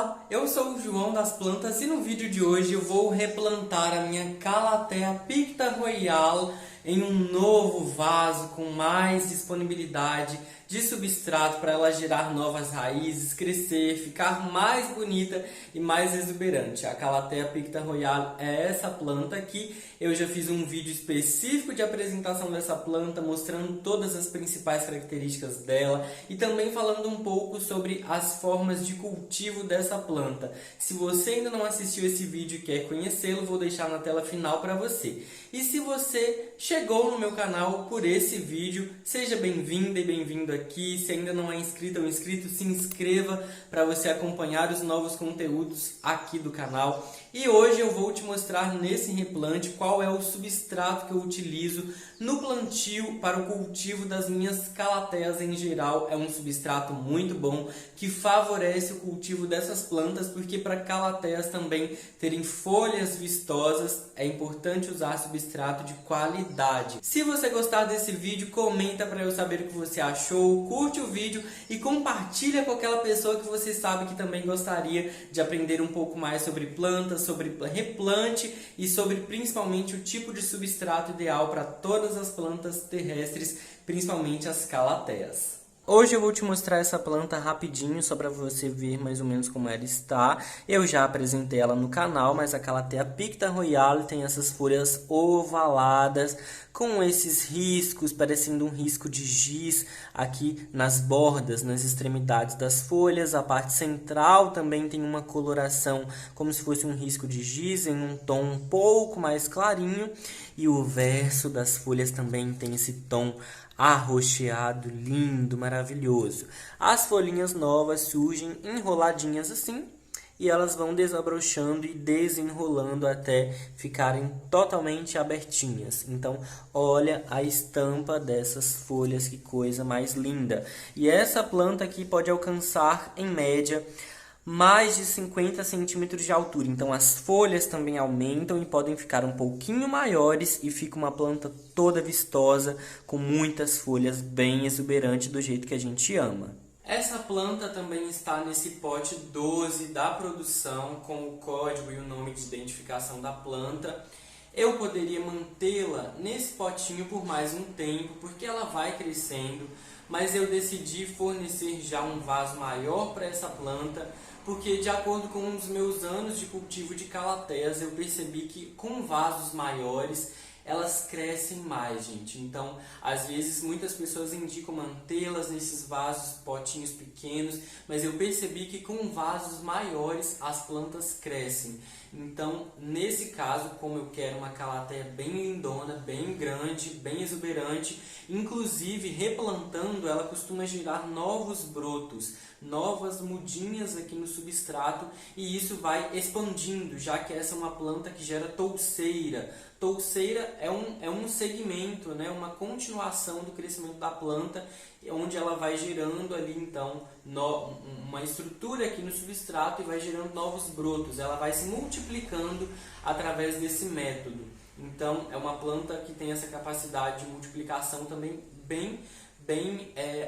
Olá, eu sou o João das Plantas e no vídeo de hoje eu vou replantar a minha Calathea picta royale em um novo vaso com mais disponibilidade de substrato para ela gerar novas raízes, crescer, ficar mais bonita e mais exuberante. A Calathea picta royale é essa planta aqui. Eu já fiz um vídeo específico de apresentação dessa planta, mostrando todas as principais características dela e também falando um pouco sobre as formas de cultivo dessa planta. Se você ainda não assistiu esse vídeo e quer conhecê-lo, vou deixar na tela final para você. E se você chegou no meu canal por esse vídeo, seja bem-vinda e bem-vindo aqui. Se ainda não é inscrito ou inscrito, se inscreva para você acompanhar os novos conteúdos aqui do canal. E hoje eu vou te mostrar nesse replante qual é o substrato que eu utilizo no plantio para o cultivo das minhas calatheas em geral. É um substrato muito bom que favorece o cultivo dessas plantas, porque para calatheas também terem folhas vistosas é importante usar substrato de qualidade. Se você gostar desse vídeo, comenta para eu saber o que você achou, curte o vídeo e compartilha com aquela pessoa que você sabe que também gostaria de aprender um pouco mais sobre plantas, sobre replante e sobre principalmente o tipo de substrato ideal para todas as plantas terrestres, principalmente as calatheas. Hoje eu vou te mostrar essa planta rapidinho, só para você ver mais ou menos como ela está. Eu já apresentei ela no canal, mas a Calathea picta royale tem essas folhas ovaladas, com esses riscos, parecendo um risco de giz aqui nas bordas, nas extremidades das folhas. A parte central também tem uma coloração como se fosse um risco de giz, em um tom um pouco mais clarinho. E o verso das folhas também tem esse tom arroxeado, lindo, maravilhoso. As folhinhas novas surgem enroladinhas assim e elas vão desabrochando e desenrolando até ficarem totalmente abertinhas. Então, olha a estampa dessas folhas, que coisa mais linda. E essa planta aqui pode alcançar, em média, mais de 50 centímetros de altura. Então as folhas também aumentam e podem ficar um pouquinho maiores e fica uma planta toda vistosa, com muitas folhas, bem exuberante, do jeito que a gente ama. Essa planta também está nesse pote 12 da produção, com o código e o nome de identificação da planta. Eu poderia mantê-la nesse potinho por mais um tempo, porque ela vai crescendo, mas eu decidi fornecer já um vaso maior para essa planta, porque de acordo com os meus anos de cultivo de calatheias, eu percebi que com vasos maiores elas crescem mais, gente. Então, às vezes, muitas pessoas indicam mantê-las nesses vasos, potinhos pequenos, mas eu percebi que com vasos maiores as plantas crescem. Então, nesse caso, como eu quero uma calatheia bem lindona, bem grande, bem exuberante, inclusive replantando, ela costuma gerar novos brotos, novas mudinhas aqui no substrato, e isso vai expandindo, já que essa é uma planta que gera touceira. Touceira é um segmento, né, uma continuação do crescimento da planta, onde ela vai gerando ali então uma estrutura aqui no substrato e vai gerando novos brotos. Ela vai se multiplicando através desse método. Então é uma planta que tem essa capacidade de multiplicação também bem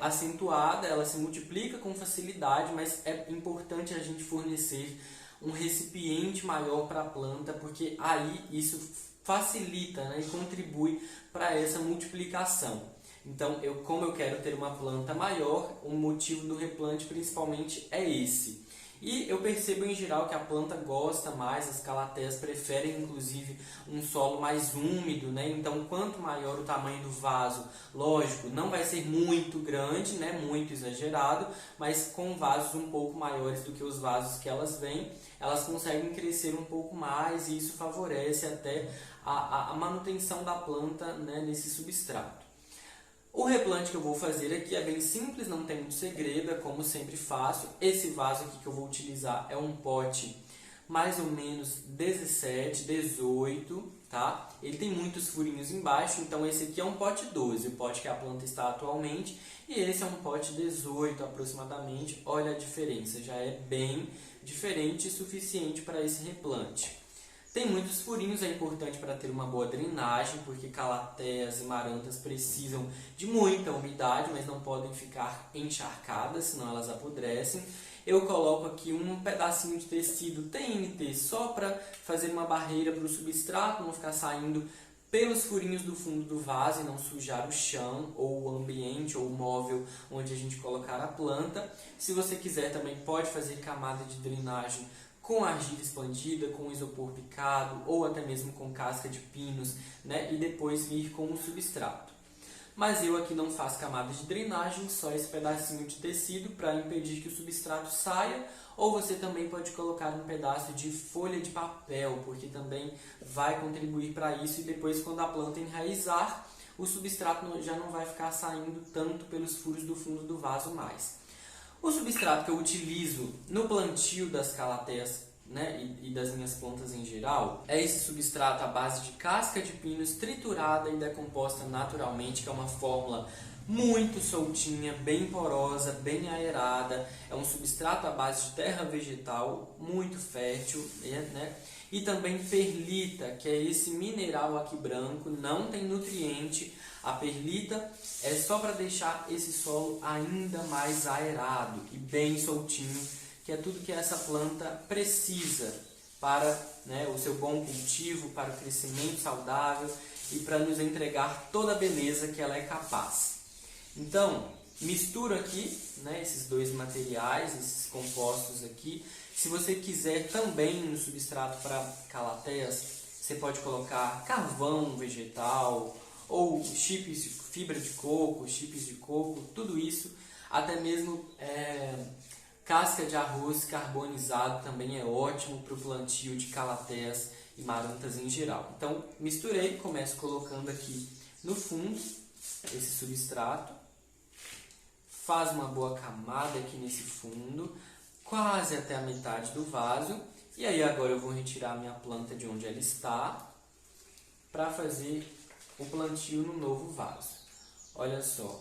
acentuada. Ela se multiplica com facilidade, mas é importante a gente fornecer um recipiente maior para a planta, porque aí isso facilita, né, e contribui para essa multiplicação. Então, como eu quero ter uma planta maior, o motivo do replante principalmente é esse. E eu percebo em geral que a planta gosta mais, as calatheias preferem inclusive um solo mais úmido, né? Então quanto maior o tamanho do vaso, lógico, não vai ser muito grande, né? Muito exagerado, mas com vasos um pouco maiores do que os vasos que elas vêm, elas conseguem crescer um pouco mais e isso favorece até a manutenção da planta, né, nesse substrato. O replante que eu vou fazer aqui é bem simples, não tem muito segredo, é como sempre faço. Esse vaso aqui que eu vou utilizar é um pote mais ou menos 17, 18, tá? Ele tem muitos furinhos embaixo, então esse aqui é um pote 12, o pote que a planta está atualmente, e esse é um pote 18 aproximadamente. Olha a diferença, já é bem diferente e suficiente para esse replante. Tem muitos furinhos, é importante para ter uma boa drenagem, porque calatheias e marantas precisam de muita umidade, mas não podem ficar encharcadas, senão elas apodrecem. eu coloco aqui um pedacinho de tecido TNT só para fazer uma barreira para o substrato não ficar saindo pelos furinhos do fundo do vaso e não sujar o chão ou o ambiente ou o móvel onde a gente colocar a planta. Se você quiser também pode fazer camada de drenagem com argila expandida, com isopor picado ou até mesmo com casca de pinos, né? E depois vir com o substrato. Mas eu aqui não faço camada de drenagem, só esse pedacinho de tecido para impedir que o substrato saia, ou você também pode colocar um pedaço de folha de papel, porque também vai contribuir para isso e depois quando a planta enraizar, o substrato já não vai ficar saindo tanto pelos furos do fundo do vaso mais. O substrato que eu utilizo no plantio das calateias, né, e das minhas plantas em geral, é esse substrato à base de casca de pinos triturada e decomposta naturalmente, que é uma fórmula muito soltinha, bem porosa, bem aerada. É um substrato à base de terra vegetal, muito fértil, né? E também perlita, que é esse mineral aqui branco, não tem nutriente. A perlita é só para deixar esse solo ainda mais aerado e bem soltinho, que é tudo que essa planta precisa para, né, o seu bom cultivo, para o crescimento saudável e para nos entregar toda a beleza que ela é capaz. Então, misturo aqui, né, esses dois materiais, esses compostos aqui. Se você quiser também no substrato para calateias, você pode colocar carvão vegetal ou chips de fibra de coco, chips de coco, tudo isso, até mesmo casca de arroz carbonizado também é ótimo para o plantio de calateias e marantas em geral. Então, misturei, começo colocando aqui no fundo esse substrato. Faz uma boa camada aqui nesse fundo, quase até a metade do vaso. E aí agora eu vou retirar a minha planta de onde ela está para fazer o plantio no novo vaso. Olha só,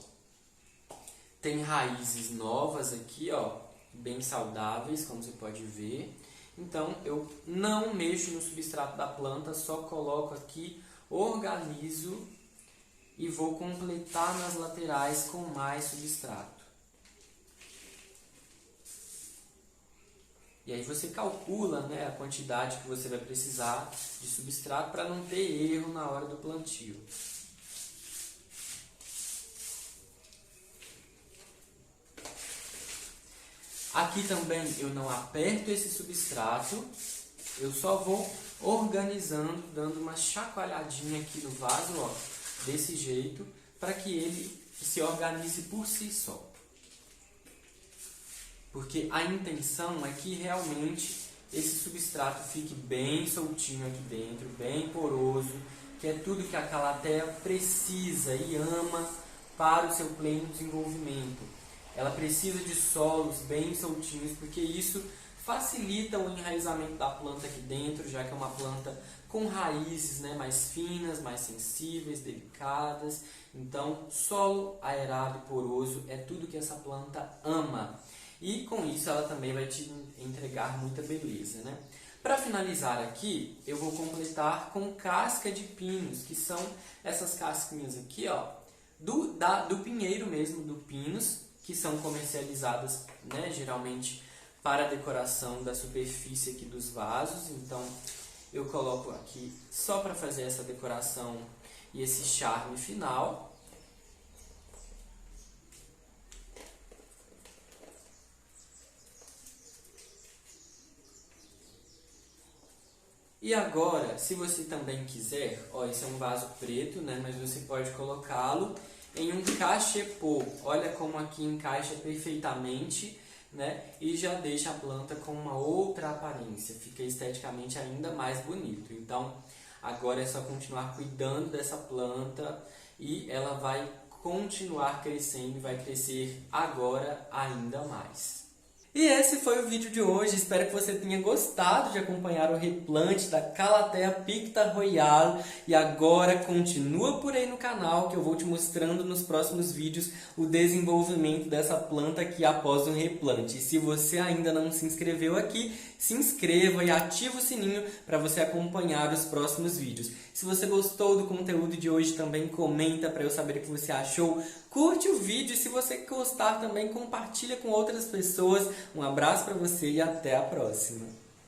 tem raízes novas aqui, ó, bem saudáveis, como você pode ver. Então eu não mexo no substrato da planta, só coloco aqui, organizo e vou completar nas laterais com mais substrato. E aí você calcula, né, a quantidade que você vai precisar de substrato para não ter erro na hora do plantio. Aqui também eu não aperto esse substrato, eu só vou organizando, dando uma chacoalhadinha aqui no vaso, ó, desse jeito, para que ele se organize por si só. Porque a intenção é que realmente esse substrato fique bem soltinho aqui dentro, bem poroso, que é tudo que a calateia precisa e ama para o seu pleno desenvolvimento. Ela precisa de solos bem soltinhos, porque isso facilita o enraizamento da planta aqui dentro, já que é uma planta com raízes, né, mais finas, mais sensíveis, delicadas. Então, solo aerado e poroso é tudo que essa planta ama. E com isso ela também vai te entregar muita beleza, né? Para finalizar aqui, eu vou completar com casca de pinos, que são essas casquinhas aqui, ó, do pinheiro mesmo, do pinus, que são comercializadas, né, geralmente para a decoração da superfície aqui dos vasos. Então eu coloco aqui só para fazer essa decoração e esse charme final. E agora, se você também quiser, ó, esse é um vaso preto, né, mas você pode colocá-lo em um cachepô. Olha como aqui encaixa perfeitamente, né, e já deixa a planta com uma outra aparência, fica esteticamente ainda mais bonito. Então, agora é só continuar cuidando dessa planta e ela vai continuar crescendo e vai crescer agora ainda mais. E esse foi o vídeo de hoje, espero que você tenha gostado de acompanhar o replante da Calathea picta royale. E agora continua por aí no canal que eu vou te mostrando nos próximos vídeos o desenvolvimento dessa planta aqui após o replante. E se você ainda não se inscreveu aqui, se inscreva e ative o sininho para você acompanhar os próximos vídeos. Se você gostou do conteúdo de hoje também comenta para eu saber o que você achou. curte o vídeo e se você gostar também, compartilha com outras pessoas. Um abraço para você e até a próxima!